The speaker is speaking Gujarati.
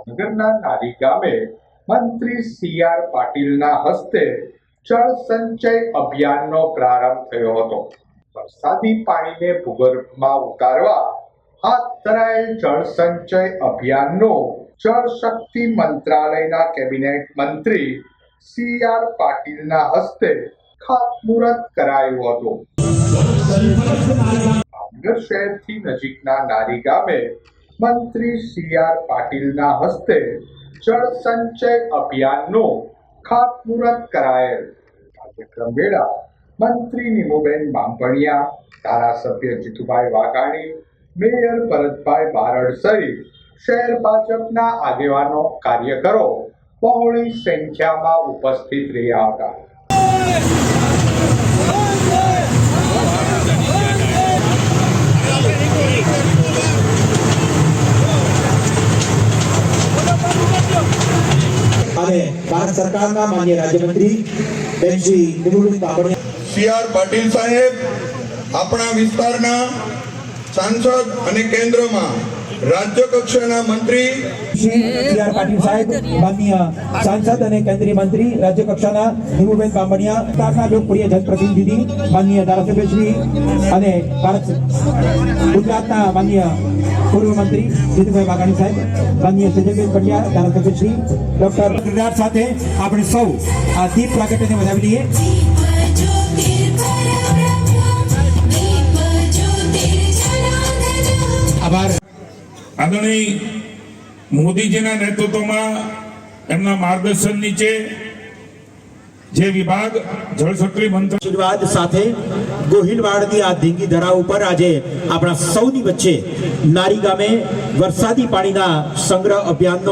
ભાવનગરના નારી ગામે મંત્રી સી.આર. પાટીલના હસ્તે જળ સંચય અભિયાનનો પ્રારંભ થયો હતો. વરસાદી પાણીને ભૂગર્ભમાં ઉતારવા હાથ ધરાયેલ જળ સંચય અભિયાનનો જળ શક્તિ મંત્રાલયના કેબિનેટ મંત્રી સી.આર. પાટીલના હસ્તે ખાતમુહૂર્ત કરાયું હતું. ભાવનગર શહેરથી નજીકના નારી ગામે મંત્રી સી.આર. પાટીલના હસ્તે જળ સંચય અભિયાનનો ખાતમુહૂર્ત કરાયેલ. કાર્યક્રમ વેળા મંત્રી નીમુબેન બામભણિયા, ધારાસભ્ય જીતુભાઈ વાઘાણી, મેયર ભરતભાઈ બારડ સહિત શહેર ભાજપના આગેવાનો, કાર્યકરો બહોળી સંખ્યામાં ઉપસ્થિત રહ્યા હતા. અને ભારત સરકારના માન્ય રાજ્યમંત્રી શ્રી નીમુબેન બામભણિયા, સી.આર. પાટીલ સાહેબ આપણા વિસ્તારના સાંસદ અને કેન્દ્રમાં રાજ્ય કક્ષાના મંત્રી શ્રી સી.આર. પાટીલ સાહેબ માન્ય સાંસદ અને કેન્દ્રીય મંત્રી રાજ્ય કક્ષાના નીમુબેન બામભણિયા, વિસ્તારના લોકપ્રિય જનપ્રતિનિધિ માન્ય ધારાસભ્ય શ્રી અને ગુજરાતના માન્ય પૂર્વ મંત્રી જીતુભાઈ વાઘાણી સાહેબ, માન્ય સંજયબેન પંડ્યા ધારાસભ્ય શ્રી ડોક્ટર ગુજરાત સાથે આપણે સૌ આ દીપ પ્રાગટ્યને વધાવી લઈએ. આભાર. આદરણીય મોદીજીના નેતૃત્વમાં એમના માર્ગદર્શન નીચે જે વિભાગ જળશક્તિ મંત્રાલય આશીર્વાદ સાથે ગોહિલવાડની આ ધીંગી ધરા ઉપર આજે આપણા સૌની વચ્ચે નારી ગામે વરસાદી પાણીના સંગ્રહ અભિયાનનો